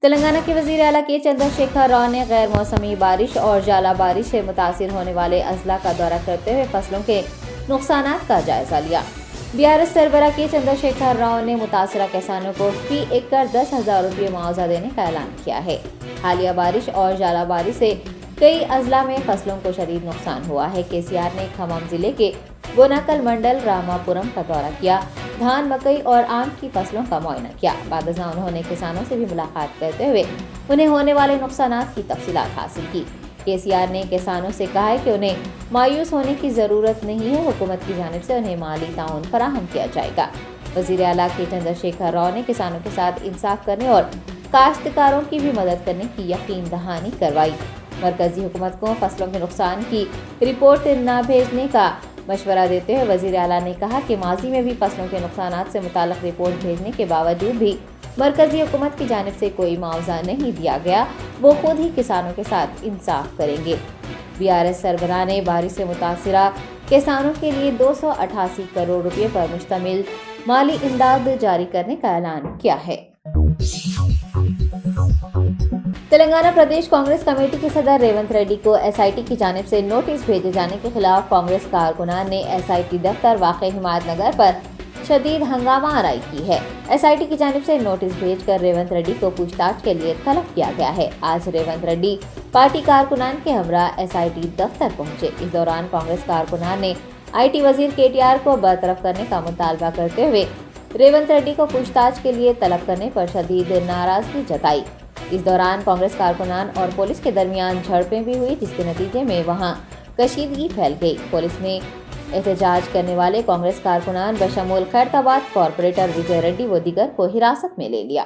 तेलंगाना के वजीर आला के चंद्रशेखर राव ने गैर मौसमी बारिश और जाला बारिश से मुतासिर होने वाले अजला का दौरा करते हुए फसलों के नुकसानात का जायजा लिया। बीआरएस सरबराह के चंद्रशेखर राव ने मुतासरा किसानों को फी एकड़ 10,000 रुपये मुआवजा देने का ऐलान किया है। हालिया बारिश और जाला बारिश से कई अजला में फसलों को शदीद नुकसान हुआ है। केसीआर ने खम्मम जिले के बोनाकल मंडल रामापुरम का दौरा किया, धान, मकई और आम की फसलों का मुआयना किया। बाद उन्होंने किसानों से भी मुलाकात करते हुए उन्हें होने वाले नुकसानात की तफसीलात हासिल की। केसीआर ने किसानों से कहा है कि उन्हें मायूस होने की ज़रूरत नहीं है, हुकूमत की जानिब से उन्हें माली ताउन फराहम किया जाएगा। वज़ीर आला के चंद्रशेखर राव ने किसानों के साथ इंसाफ करने और काश्तकारों की भी मदद करने की यकीन दहानी करवाई। मरकजी हुकूमत को फसलों के नुकसान की रिपोर्ट न भेजने का मशवरा देते हुए वज़ीर आला ने कहा कि माजी में भी फसलों के नुकसानात से मुताल्लिक़ रिपोर्ट भेजने के बावजूद भी मरकजी हुकूमत की जानिब से कोई मुआवजा नहीं दिया गया। वो खुद ही किसानों के साथ इंसाफ करेंगे। बीआरएस सरबराह ने बारिश से मुतासिरा किसानों के लिए 288 करोड़ रुपये पर मुश्तमिल माली इमदाद जारी करने का ऐलान किया है। तेलंगाना प्रदेश कांग्रेस कमेटी के सदर रेवंत रेड्डी को एसआईटी की जानिब से नोटिस भेजे जाने के खिलाफ कांग्रेस कारकुनान ने एसआईटी दफ्तर वाक़ई हिमायत नगर पर शदीद हंगामा आराई की है। एसआईटी की जानिब से नोटिस भेजकर रेवंत रेड्डी को पूछताछ के लिए तलब किया गया है। आज रेवंत रेड्डी पार्टी कारकुनान के हमरा एसआईटी दफ्तर पहुंचे। इस दौरान कांग्रेस कारकुनान ने आईटी वजीर केटीआर को बरतरफ करने का मुतालबा करते हुए रेवंत रेड्डी को पूछताछ के लिए तलब करने पर शदीद नाराजगी जताई। इस दौरान कांग्रेस कारकुनान और पुलिस के दरमियान झड़पें भी हुई, जिसके नतीजे में वहां कशीदगी फैल गई। पुलिस ने एहतजाज करने वाले कांग्रेस कारकुनान बशमूल खैरताबाद कॉर्पोरेटर विजय रेड्डी व दीगर को हिरासत में ले लिया।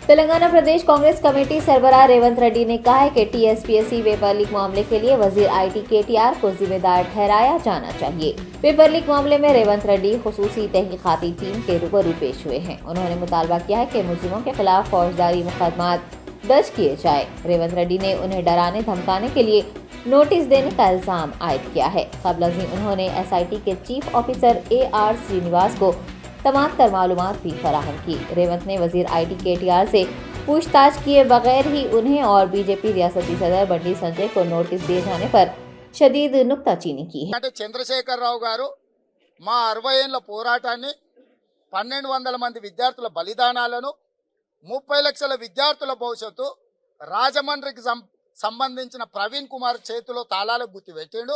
तेलंगाना प्रदेश कांग्रेस कमेटी सरबराह रेवंत रेड्डी ने कहा है कि टीएसपीएससी पेपर लीक मामले के लिए वजीर आईटी केटीआर को जिम्मेदार ठहराया जाना चाहिए। पेपर लीक मामले में रेवंत रेड्डी खुसूसी तहकीकाती टीम के रूबरू पेश हुए हैं। उन्होंने मुतालबा किया है कि मुलजिमों के खिलाफ फौजदारी मुकदमात दर्ज किए जाए। रेवंत रेड्डी ने उन्हें डराने धमकाने के लिए नोटिस देने का इल्जाम आयद किया है। कबल अज़ीं उन्होंने एसआईटी के चीफ ऑफिसर AR श्रीनिवास को तमाम तर मालूमात भी फराहम की। रेवंत ने वजीर आईटी केटीआर से पूछताछ किए बगैर ही उन्हें और बीजेपी रियासती सदर बंडी संजय को नोटिस दिए जाने पर शदीद नुक्ताचीनी की है। చంద్రశేఖర్ రావు గారు మా 60 ఏళ్ల పోరాటాన్ని 1200 మంది విద్యార్థుల బలిదానాలను 30 లక్షల విద్యార్థుల భవిష్యత్తు రాజమండ్రికి సంబంధించిన ప్రవీణ్ కుమార్ చేతిలో తాళాలకు గుత్తి పెట్టిండు.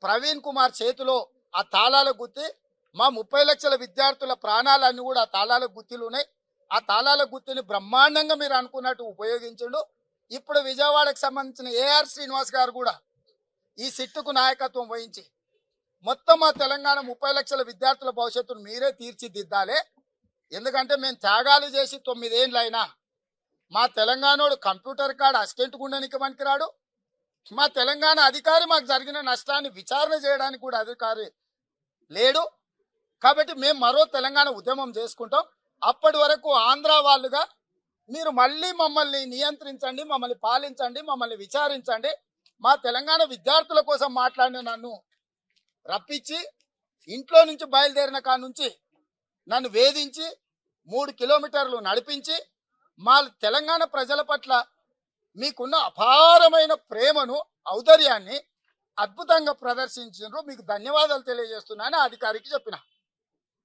ప్రవీణ్ కుమార్ చేతిలో ఆ తాళాలకు గుత్తి మా 30 లక్షల విద్యార్థుల ప్రాణాలన్నీ కూడా ఆ తాళాలకు గుత్తిలు ఉన్నాయి. ఆ తాళాలకు గుత్తిని బ్రహ్మాండంగా మీరు అనుకున్నట్టు ఉపయోగించిండు. ఇప్పుడు విజయవాడకు సంబంధించిన AR శ్రీనివాస్ గారు కూడా ఈ సిట్టుకు నాయకత్వం వహించి మొత్తం మా తెలంగాణ 30 లక్షల విద్యార్థుల భవిష్యత్తును మీరే తీర్చిదిద్దాలి. ఎందుకంటే మేము త్యాగాలు చేసి 9 ఏళ్ళైనా మా తెలంగాణోడు కంప్యూటర్ కార్డు అసిస్టెంట్ గుండెనికి పనికిరాడు. మా తెలంగాణ అధికారి మాకు జరిగిన నష్టాన్ని విచారణ చేయడానికి కూడా అధికారి లేడు. కాబట్టి మేము మరో తెలంగాణ ఉద్యమం చేసుకుంటాం. అప్పటి వరకు ఆంధ్ర వాళ్ళుగా మీరు మళ్ళీ మమ్మల్ని నియంత్రించండి, మమ్మల్ని పాలించండి, మమ్మల్ని విచారించండి. మా తెలంగాణ విద్యార్థుల కోసం మాట్లాడిన నన్ను రప్పించి ఇంట్లో నుంచి బయలుదేరిన కాడ నుంచి నన్ను వేధించి 3 కిలోమీటర్లు నడిపించి మా తెలంగాణ ప్రజల పట్ల మీకున్న అపారమైన ప్రేమను, ఔదార్యాన్ని అద్భుతంగా ప్రదర్శించారు. మీకు ధన్యవాదాలు తెలియజేస్తున్నానని అధికారికి చెప్పిన.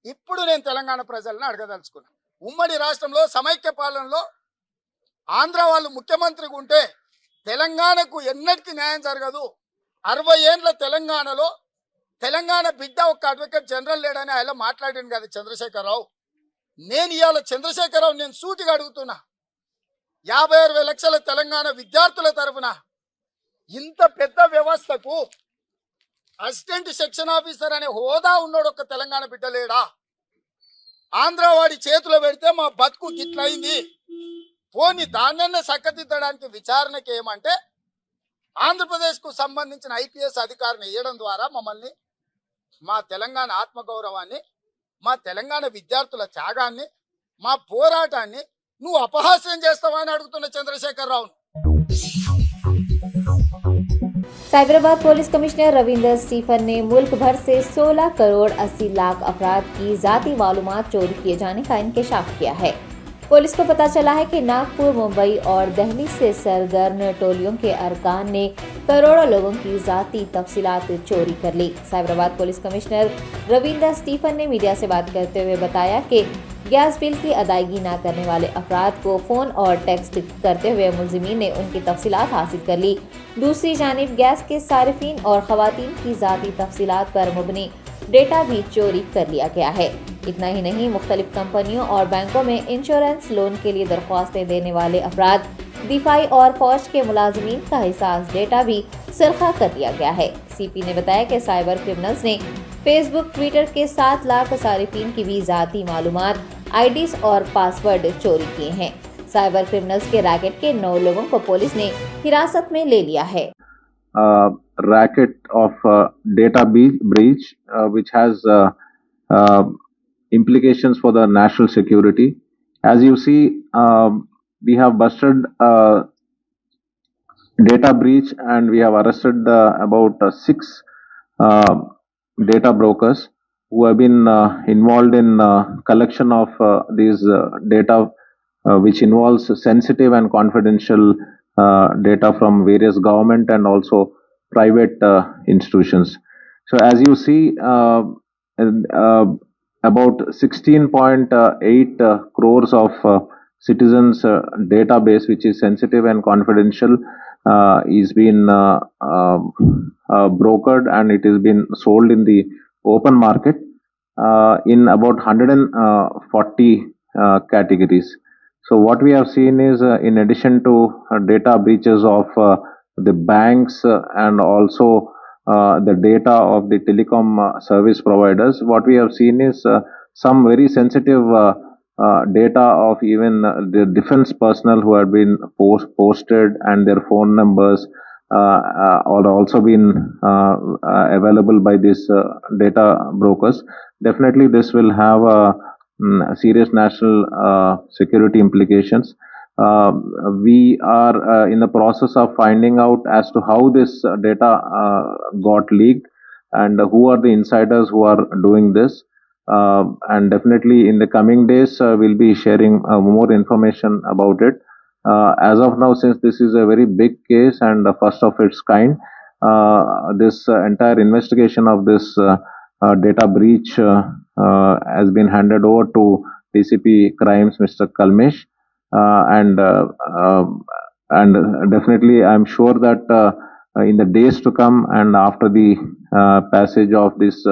ఇప్పుడు నేను తెలంగాణ ప్రజలను అడగదలుచుకున్నా. ఉమ్మడి రాష్ట్రంలో సమైక్య పాలనలో ఆంధ్ర వాళ్ళు ముఖ్యమంత్రిగా ఉంటే తెలంగాణకు ఎన్నటికీ న్యాయం జరగదు. 60 ఏండ్ల తెలంగాణలో తెలంగాణ బిడ్డ ఒక అడ్వకేట్ జనరల్ లేడని ఆయన మాట్లాడాను కదా చంద్రశేఖరరావు. నేను ఇవాళ చంద్రశేఖరరావు నేను సూటిగా అడుగుతున్నా, 56 లక్షల తెలంగాణ విద్యార్థుల తరఫున ఇంత పెద్ద వ్యవస్థకు అసిస్టెంట్ సెక్షన్ ఆఫీసర్ అనే హోదా ఉన్నాడు ఒక తెలంగాణ బిడ్డ లేడా? ఆంధ్రవాడి చేతిలో పెడితే మా బతుకు గిట్లయింది. పోని దాన్నన్నే చక్కదిద్దడానికి విచారణకి ఏమంటే ఆంధ్రప్రదేశ్కు సంబంధించిన IPS అధికారిని వేయడం ద్వారా మమ్మల్ని, మా తెలంగాణ ఆత్మగౌరవాన్ని, మా తెలంగాణ విద్యార్థుల త్యాగాన్ని, మా పోరాటాన్ని నువ్వు అపహాస్యం చేస్తావని అడుగుతున్న చంద్రశేఖర్ రావును. साइबराबाद पुलिस कमिश्नर रविंदर स्टीफन ने मुल्क भर से 16 करोड़ 80 लाख अफराद की जाती मालूमात चोरी किए जाने का इंकशाफ किया है। पुलिस को पता चला है कि नागपुर, मुंबई और दिल्ली से सरगर्म टोलियों के अरकान ने करोड़ों लोगों की ज़ाती तफसीलात चोरी कर ली। साइबराबाद पुलिस कमिश्नर रविंदर स्टीफन ने मीडिया से बात करते हुए बताया कि गैस बिल की अदायगी न करने वाले अफराद को फ़ोन और टेक्स्ट करते हुए मुलजिमीन ने उनकी तफसीलात हासिल कर ली। दूसरी जानिब गैस के सारिफीन और ख़वातीन की ज़ाती तफसीलात पर मुबनी डेटा भी चोरी कर लिया गया है। इतना ही नहीं, मुख्तलिफ कंपनियों और बैंकों में इंश्योरेंस लोन के लिए दरख्वास्तें देने वाले अफराद, दिफाई और फौज के मुलाजमीन का हिसास डेटा भी सरखा कर लिया गया है। सीपी ने बताया कि साइबर क्रिमिनल्स ने फेसबुक, ट्विटर के 7 लाख सारिफीन की भी ज़ाती मालूमात, आईडीज और पासवर्ड चोरी किए हैं। साइबर क्रिमिनल्स के रैकेट के 9 लोगों को पुलिस ने हिरासत में ले लिया है। Racket of data breach which has implications for the national security. As you see, we have busted data breach and we have arrested about 6 data brokers who have been involved in collection of these data which involves sensitive and confidential data from various government and also private institutions. So as you see, about 16.8 crores of citizens database which is sensitive and confidential is been brokered and it is been sold in the open market in about 140 categories. So what we have seen is in addition to data breaches of the banks and also the data of the telecom service providers, what we have seen is some very sensitive data of even the defense personnel who have been posted and their phone numbers are also been available by these data brokers. Definitely this will have serious national security implications. We are in the process of finding out as to how this data got leaked and who are the insiders who are doing this. And definitely in the coming days, we'll be sharing more information about it. As of now, since this is a very big case and the first of its kind, this entire investigation of this data breach has been handed over to DCP Crimes, Mr. Kalmesh. And definitely I'm sure that in the days to come and after the passage of this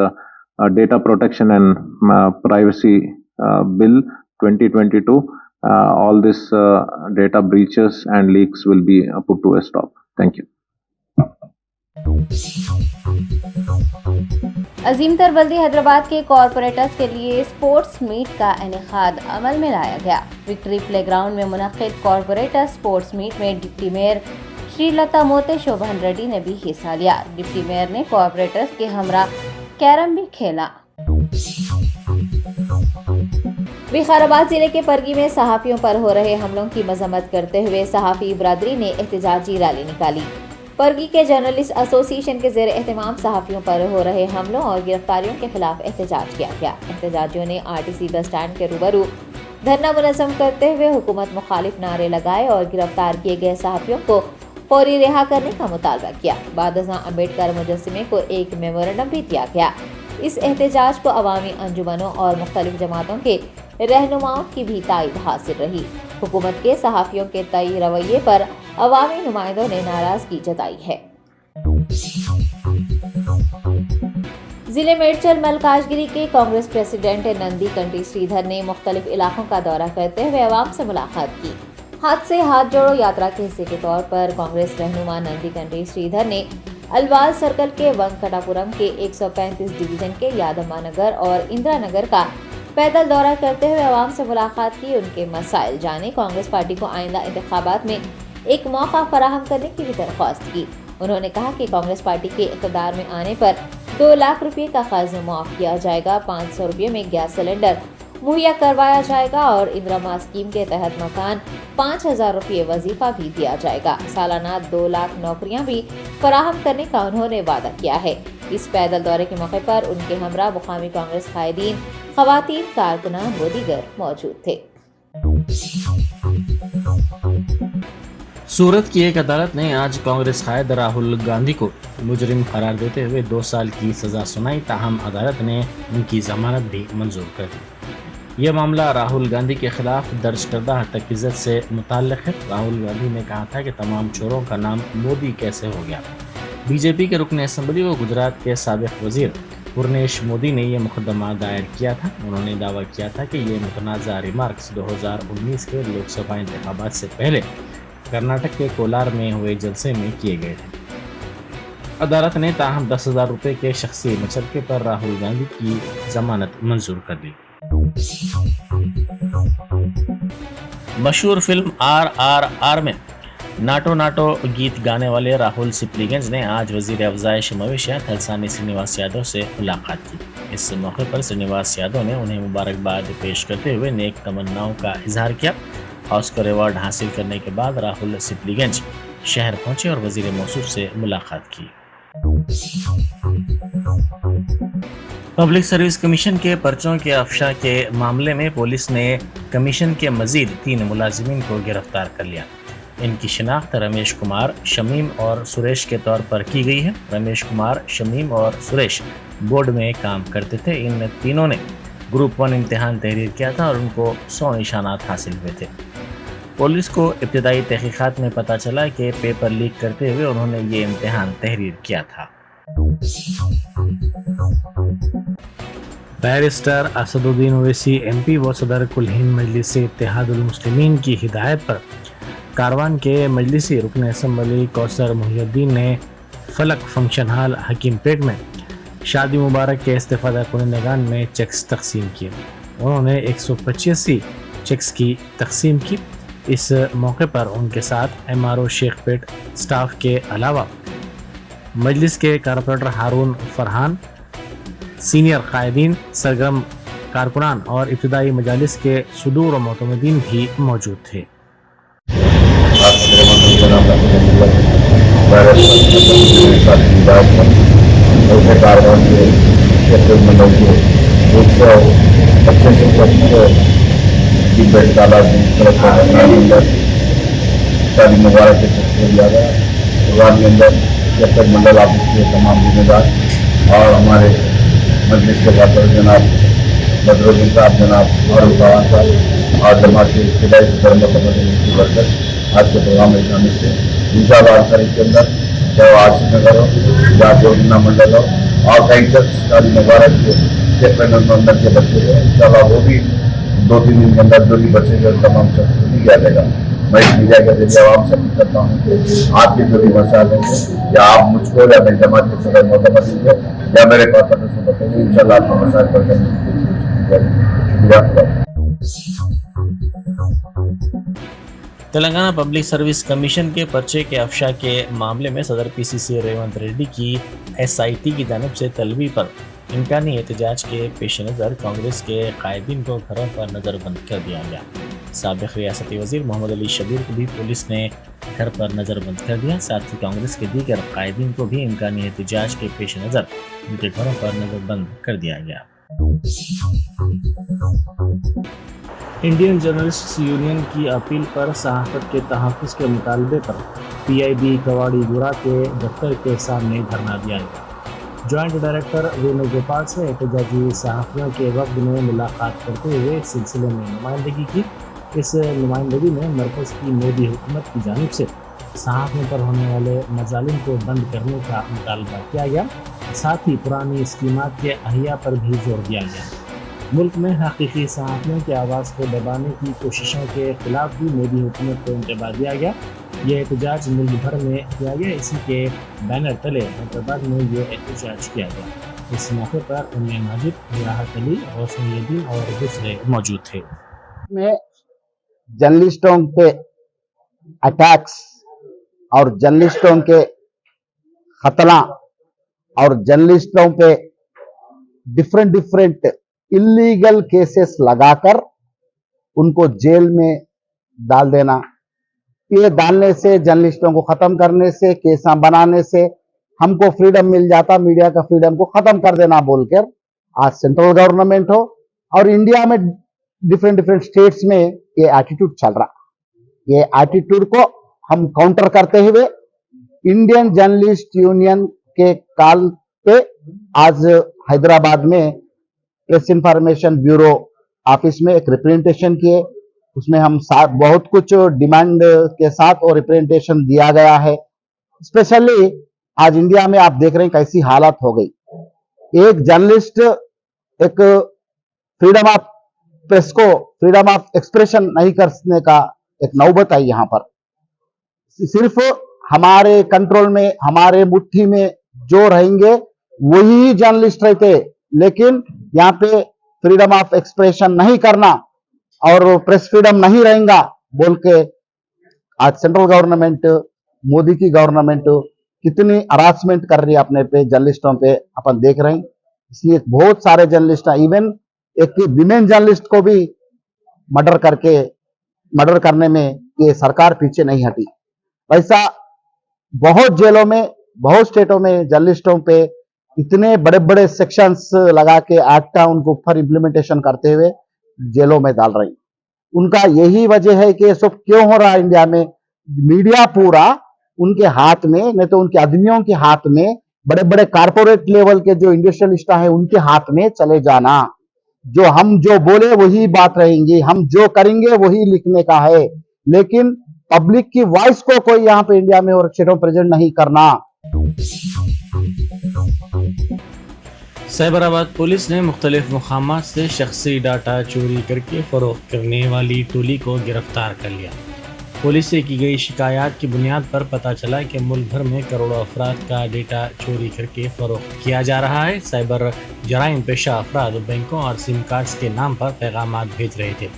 data protection and privacy bill 2022, all this data breaches and leaks will be put to a stop. Thank you. अजीम तरबल्दी हैदराबाद के corporators के लिए sports meet का इनेकाद अमल में लाया गया। Victory playground में मुनक्किद corporators sports meet में deputy mayor Srilata मोते शोभन रेड्डी ने भी हिस्सा लिया। डिप्टी मेयर ने कॉरपोरेटर्स के हमरा कैरम भी खेला। विकाराबाद जिले के परगी में सहाफियों पर हो रहे हमलों की मजम्मत करते हुए सहाफी बरादरी ने एहतजाजी रैली निकाली। परगी के जर्नलिस्ट एसोसिएशन के ज़ेर एहतमाम सहाफ़ियों पर हो रहे हमलों और गिरफ्तारियों के खिलाफ एहतजाज किया गया। एहतजाजियों ने आरटीसी बस स्टैंड के रूबरू धरना मुनज़्ज़म करते हुए हुकूमत मुखालिफ नारे लगाए और गिरफ्तार किए गए सहाफ़ियों को फौरी रिहा करने का मुतालबा किया। बाद अज़ां अम्बेडकर मुजस्समे को एक मेमोरेंडम भी दिया गया। इस एहतजाज को अवामी अंजुमनों और मुख्तलिफ जमातों के रहनुमाओं की भी तायद हासिल रही। हुकूमत के सहाफ़ियों के तय रवैये पर अवामी नुमाइंदों ने नाराजगी जताई है। जिले मेडचल मलकाजगिरी के कांग्रेस प्रेसिडेंट नंदी कंटी श्रीधर ने मुख्तलिफ इलाकों का दौरा करते हुए अवाम से मुलाकात की। हाथ से हाथ जोड़ो यात्रा के हिस्से के तौर पर कांग्रेस रहनुमा नंदी कंटी श्रीधर ने अलवाल सर्कल के वंकटापुरम के 135 डिवीजन के यादम्मा नगर और इंदिरा नगर का पैदल दौरा करते हुए अवाम से मुलाकात की, उनके मसाइल जाने, कांग्रेस पार्टी को आइंदा इंतखाबात में एक मौका फराहम करने की भी दरख्वास्त की। उन्होंने कहा कि कांग्रेस पार्टी के इक़्तिदार में आने पर 2 लाख रुपये का कर्ज माफ़ किया जाएगा, 500 रुपये में गैस सिलेंडर मुहैया करवाया जाएगा और इंदिरा स्कीम के तहत मकान 5000 रुपये वजीफा भी दिया जाएगा। सालाना 2 लाख नौकरियां भी फराहम करने का उन्होंने वादा किया है। इस पैदल दौरे के मौके पर उनके हमरा मुकामी कांग्रेस कायदीन, खवातीन, कारकुनान व दीगर मौजूद थे। सूरत की एक अदालत ने आज कांग्रेस कायद राहुल गांधी को मुजरिम करार देते हुए 2 साल की सजा सुनाई। ताहम अदालत ने उनकी जमानत भी मंजूर कर दी। यह मामला राहुल गांधी के खिलाफ दर्ज करदा हत्या इज्जत से मुताल्लिक है। राहुल गांधी ने कहा था कि तमाम चोरों का नाम मोदी कैसे हो गया। बीजेपी के रुकन असम्बली व गुजरात के साबिक वजीर पूर्णेश मोदी ने यह मुकदमा दायर किया था। उन्होंने दावा किया था कि ये मुतनाज़ा रिमार्क्स 2019 के लोकसभा इंतखाबात से पहले कर्नाटक के कोलार में हुए जलसे में किए गए थे। अदालत ने ताहम 10,000 रुपए के शख्सी मुचलके पर राहुल गांधी की जमानत मंजूर कर दी। मशहूर फिल्म RRR में नाटो नाटो गीत गाने वाले राहुल सिपलीगंज ने आज वजीर अफजाइश मवेशियात थलसानी श्रीनिवास यादव से मुलाकात की। इस मौके पर श्रीनिवास यादव ने उन्हें मुबारकबाद पेश करते हुए नेक तमन्नाओं का इजहार किया। ऑस्कर अवार्ड हासिल करने के बाद राहुल सिपलीगंज शहर पहुंचे और वजीर मौसूफ से मुलाकात की। पब्लिक सर्विस कमीशन के पर्चों के अफशा के मामले में पुलिस ने कमीशन के मजीद 3 मुलाजिमीन को गिरफ्तार कर लिया। इनकी शिनाख्त रमेश कुमार, शमीम और सुरेश के तौर पर की गई है। रमेश कुमार, शमीम और सुरेश बोर्ड में काम करते थे। इन तीनों ने ग्रुप 1 इम्तिहान तहरीर किया था और उनको 100 निशानात हासिल हुए थे। पुलिस को इब्तिदाई तहकीकात में पता चला कि पेपर लीक करते हुए उन्होंने ये इम्तिहान तहरीर किया था। बैरिस्टर असदुद्दीन ओवैसी MP व सदर कुल हिंद मजलिस इत्तेहादुल मुस्लिमीन की हिदायत पर कारवान के मजलिसी रुकन असम्बली कौसर मुहियुद्दीन ने फलक फंक्शन हॉल हकीमपेट में शादी मुबारक के इस्तेफादा कुनंदगान में चेक्स तकसीम किए। उन्होंने 185 चेक्स की तकसीम की। इस मौके पर उनके साथ MRO शेखपेट स्टाफ के अलावा मजलिस के कारपोरेटर हारून फरहान, सीनियर कायदीन, सरगर्म कारकुनान और इब्तिदाई मजालिस के सुदूर और मोतमदीन भी मौजूद थे। शादी मुबारक के प्रोग्राम के अंदर जब मंडल ऑफिस के तमाम जिम्मेदार और हमारे मजलिस के बात जनाब बदरुद्दीन साहब, जनाब फारूक साहब और जमात के इब्तिदाई धर्म की वर्कर आज के प्रोग्राम में शामिल थे। इंशाअल्लाह तारीख के अंदर चाहे आशिक नगर हो या जोगिना मंडल हो और कई शादी मुबारक के अंदर के बच्चे हैं, इंशाअल्लाह वो भी 2-3 दिन के अंदर जो भी बच्चे के तमाम सब किया जाएगा। मैं इस मीडिया के जरिए आवाम से अपील करता हूँ कि आपके जो भी मसाले हैं या आप मुझको या मेरी जमात के सदर मोहतमदीन को या मेरे कॉर्पोरेटर से बताइए, इंशाअल्लाह आपका मसाइल पर करने की शुक्रिया। तेलंगाना पब्लिक सर्विस कमीशन के पर्चे के अफशा के मामले में सदर PCC रेवंत रेड्डी की SIT की जानिब से तलबी पर इम्कानी एहतजाज के पेश नज़र कांग्रेस के कायदीन को घरों पर नज़रबंद कर दिया गया। साबिक रियासती वजीर मोहम्मद अली शबीर को भी पुलिस ने घर पर नज़रबंद कर दिया। साथ ही कांग्रेस के दीगर कायदीन को भी इम्कानी एहतजाज के पेश नज़र उनके घरों पर नज़रबंद कर दिया गया। इंडियन जर्नलिस्ट्स यूनियन की अपील पर सहाफ़त के तहफ़्फ़ुज़ के मुतालबे पर PIB कवाड़ी गुरा के दफ्तर के सामने धरना दिया गया। जॉइंट डायरेक्टर वेणुगोपाल से एहतजाजी सहाफ़ियों के वक्त में मुलाकात करते हुए इस सिलसिले में नुमाइंदगी की। इस नुमाइंदगी में मरकज़ की मोदी हुकूमत की जानिब से सहाफ़ियों पर होने वाले मजालिम को बंद करने का मुतालबा किया गया। साथ ही पुरानी स्कीमात के अहिया पर भी जोर दिया गया। मुल्क में हकीकी सहाफ़ियों की आवाज़ को दबाने की कोशिशों के खिलाफ भी मोदी हुकूमत को इंतबाह दिया गया। ये एहतजाज मुल्क भर में किया गया। इसी के बैनर तले हैदराबाद में ये एहतजाज किया गया। इस मौके पर उन्हें माजिद, राहत अली, गौसुद्दीन और दूसरे मौजूद थे। में जर्नलिस्टों पे अटैक्स और जर्नलिस्टों के खतरा और जर्नलिस्टों पे डिफरेंट इलीगल केसेस लगाकर उनको जेल में डाल देना, ये डालने से, जर्नलिस्टों को खत्म करने से, केसा बनाने से हमको फ्रीडम मिल जाता, मीडिया का फ्रीडम को खत्म कर देना बोलकर आज सेंट्रल गवर्नमेंट हो और इंडिया में डिफरेंट डिफरेंट स्टेट्स में ये एटीट्यूड चल रहा, ये एटीट्यूड को हम काउंटर करते हुए इंडियन जर्नलिस्ट यूनियन के काल पे आज हैदराबाद में प्रेस इंफॉर्मेशन ब्यूरो ऑफिस में एक रिप्रेजेंटेशन किए, उसमें हम बहुत कुछ डिमांड के साथ और रिप्रेजेंटेशन दिया गया है। स्पेशली आज इंडिया में आप देख रहे हैं कैसी हालत हो गई, एक जर्नलिस्ट एक फ्रीडम ऑफ प्रेस को फ्रीडम ऑफ एक्सप्रेशन नहीं करने का एक नौबत आई। यहाँ पर सिर्फ हमारे कंट्रोल में हमारे मुट्ठी में जो रहेंगे वही जर्नलिस्ट रहते, लेकिन यहाँ पे फ्रीडम ऑफ एक्सप्रेशन नहीं करना और प्रेस फ्रीडम नहीं रहेगा बोल के आज सेंट्रल गवर्नमेंट, मोदी की गवर्नमेंट कितनी हरासमेंट कर रही है अपने पे जर्नलिस्टों पे, अपन देख रहे हैं। इसलिए बहुत सारे जर्नलिस्ट, इवन एक विमेन जर्नलिस्ट को भी मर्डर करने में ये सरकार पीछे नहीं हटी। वैसा बहुत जेलों में, बहुत स्टेटों में जर्नलिस्टों पे इतने बड़े बड़े सेक्शंस लगा के एक्ट उनको ऊपर इम्प्लीमेंटेशन करते हुए जेलों में डाल रही। उनका यही वजह है कि ये सब क्यों हो रहा है इंडिया में, मीडिया पूरा उनके हाथ में, नहीं तो उनके आदमियों के हाथ में, बड़े बड़े कारपोरेट लेवल के जो इंडस्ट्रियलिस्ट है उनके हाथ में चले जाना। हम जो बोले वही बात रहेंगी, हम जो करेंगे वही लिखने का है, लेकिन पब्लिक की वॉइस को कोई यहाँ पे इंडिया में और स्टेटों प्रेजेंट नहीं करना। साइबराबाद पुलिस ने मुख्तलिफ मकामात से शख्सी डाटा चोरी करके फरोख्त करने वाली टोली को गिरफ्तार कर लिया। पुलिस से की गई शिकायत की बुनियाद पर पता चला कि मुल्क भर में करोड़ों अफराद का डेटा चोरी करके फरोख्त किया जा रहा है। साइबर जराइम पेशा अफराद बैंकों और सिम कार्ड्स के नाम पर पैगामात भेज रहे थे।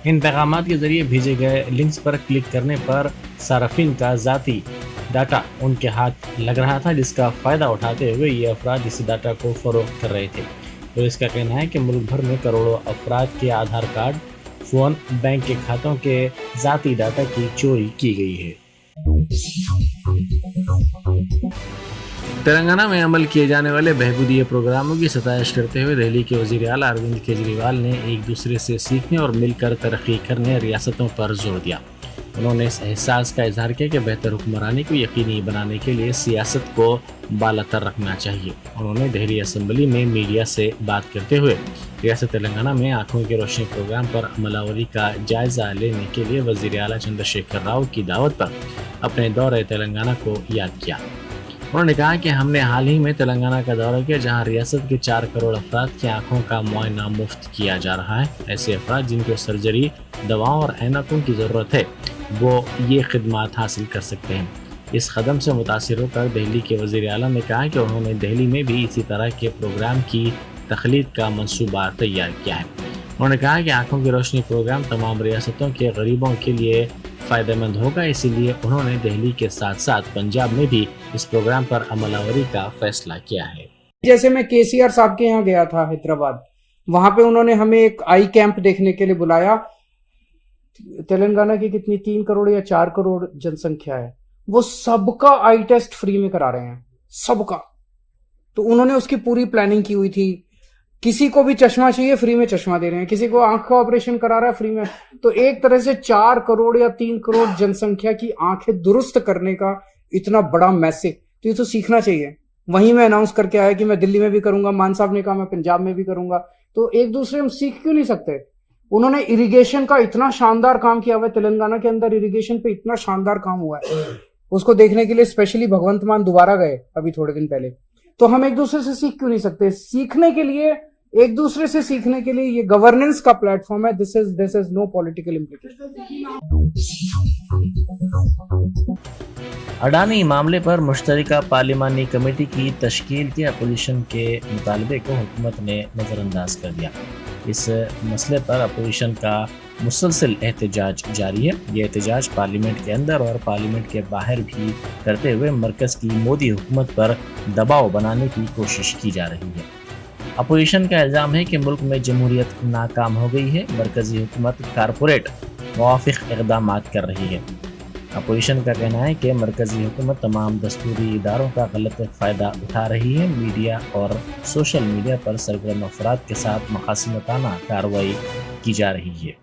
इन पैगामात के जरिए भेजे गए लिंक्स पर क्लिक करने पर सार्फिन का ज़ाती डाटा उनके हाथ लग रहा था, जिसका फ़ायदा उठाते हुए ये अफराद इस डाटा को फ़रोख्त कर रहे थे। पुलिस का कहना है कि मुल्क भर में करोड़ों अफराद के आधार कार्ड, फ़ोन, बैंक के खातों के ज़ाती डाटा की चोरी की गई है। तेलंगाना में अमल किए जाने वाले बहबूदी प्रोग्रामों की सताइश करते हुए दिल्ली के वज़ीर आला अरविंद केजरीवाल ने एक दूसरे से सीखने और मिलकर तरक्की करने रियासतों पर जोर दिया। उन्होंने इस एहसास का इजहार किया कि बेहतर हुक्मरानी को यकीनी बनाने के लिए सियासत को बालातर रखना चाहिए। उन्होंने दिल्ली असेंबली में मीडिया से बात करते हुए रियासत तेलंगाना में आँखों की रोशनी प्रोग्राम पर अमलावरी का जायज़ा लेने के लिए वज़ीर आला चंद्रशेखर राव की दावत पर अपने दौरे तेलंगाना को याद किया। उन्होंने कहा कि हमने हाल ही में तेलंगाना का दौरा किया, जहां रियासत के 4 करोड़ अफराद की आंखों का मुआयना मुफ्त किया जा रहा है। ऐसे अफराद जिनको सर्जरी, दवाओं और ऐनकों की ज़रूरत है, वो ये खिदमात हासिल कर सकते हैं। इस कदम से मुतासिर होकर दिल्ली के वज़ीर आला ने कहा कि उन्होंने दिल्ली में भी इसी तरह के प्रोग्राम की तख्लीक का मंसूबा तैयार किया है। उन्होंने कहा कि आंखों की रोशनी प्रोग्राम तमाम रियासतों के गरीबों के लिए फ़ायदेमंद होगा, इसीलिए उन्होंने दिल्ली के साथ साथ पंजाब में भी इस प्रोग्राम पर अमलावरी का फैसला किया है। जैसे मैं केसीआर साहब के यहाँ गया था हैदराबाद, वहां पे उन्होंने हमें एक आई कैंप देखने के लिए बुलाया। तेलंगाना की कितनी 3 करोड़ या 4 करोड़ जनसंख्या है, वो सबका आई टेस्ट फ्री में करा रहे हैं, सबका। तो उन्होंने उसकी पूरी प्लानिंग की हुई थी। किसी को भी चश्मा चाहिए फ्री में चश्मा दे रहे हैं, किसी को आंख का ऑपरेशन करा रहा है फ्री में। तो एक तरह से 4 करोड़ या 3 करोड़ जनसंख्या की आंखें दुरुस्त करने का इतना बड़ा मैसेज, तो ये तो सीखना चाहिए। वहीं मैं अनाउंस करके आया कि मैं दिल्ली में भी करूंगा, मान साहब ने कहा मैं पंजाब में भी करूंगा। तो एक दूसरे हम सीख क्यों नहीं सकते? उन्होंने इरिगेशन का इतना शानदार काम किया हुआ है, तेलंगाना के अंदर इरिगेशन पे इतना शानदार काम हुआ है, उसको देखने के लिए स्पेशली भगवंत मान दोबारा गए अभी थोड़े दिन पहले। तो हम एक दूसरे से सीख क्यों नहीं सकते? सीखने के लिए, एक दूसरे से सीखने के लिए ये गवर्नेंस का प्लेटफॉर्म है। This is no political implication. Adani मामले पर मुश्तरका पार्लिमानी कमेटी की तश्कील के अपोजिशन के मुतालबे को हुकूमत ने नज़रअंदाज कर दिया। इस मसले पर अपोजिशन का मुसलसल एहतजाज जारी है। ये एहतजाज पार्लियामेंट के अंदर और पार्लियामेंट के बाहर भी करते हुए मरकज़ की मोदी हुकूमत पर दबाव बनाने की कोशिश की जा रही है। अपोजिशन का इल्ज़ाम है कि मुल्क में जमहूरियत नाकाम हो गई है, मरकज़ी हुकूमत कारपोरेट मुवाफ़िक़ इक़दामात कर रही है। अपोजिशन का कहना है कि मरकजी हुकूमत तमाम दस्तूरी इदारों का गलत फ़ायदा उठा रही है। मीडिया और सोशल मीडिया पर सरगर्म अफराद के साथ मकासमताना कार्रवाई की जा रही है।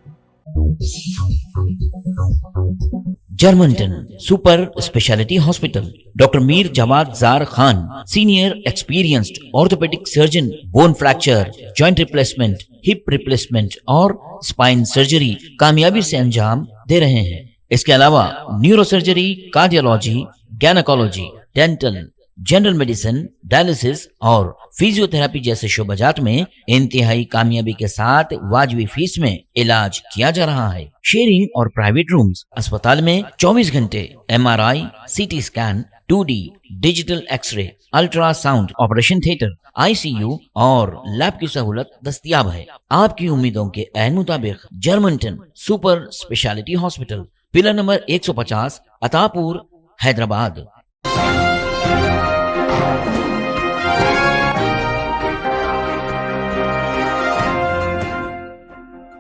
Germanten super speciality hospital, doctor Mir Jawad Jar Khan, senior experienced orthopedic surgeon, bone fracture, joint replacement, hip replacement और स्पाइन सर्जरी कामयाबी से अंजाम दे रहे हैं। इसके अलावा neuro surgery, cardiology, gynaecology, dental, general medicine, dialysis और फिजियोथेरेपी जैसे शोबाजात में इंतहाई कामयाबी के साथ वाजबी फीस में इलाज किया जा रहा है। शेयरिंग और प्राइवेट रूम्स, अस्पताल में 24 घंटे MRI, CT scan, 2D digital x-ray, ultrasound, operation theatre, ICU और लैब की सहूलत दस्तयाब है। आपकी उम्मीदों के ऐन मुताबिक Germanten super speciality hospital, pillar number 150, Attapur, Hyderabad.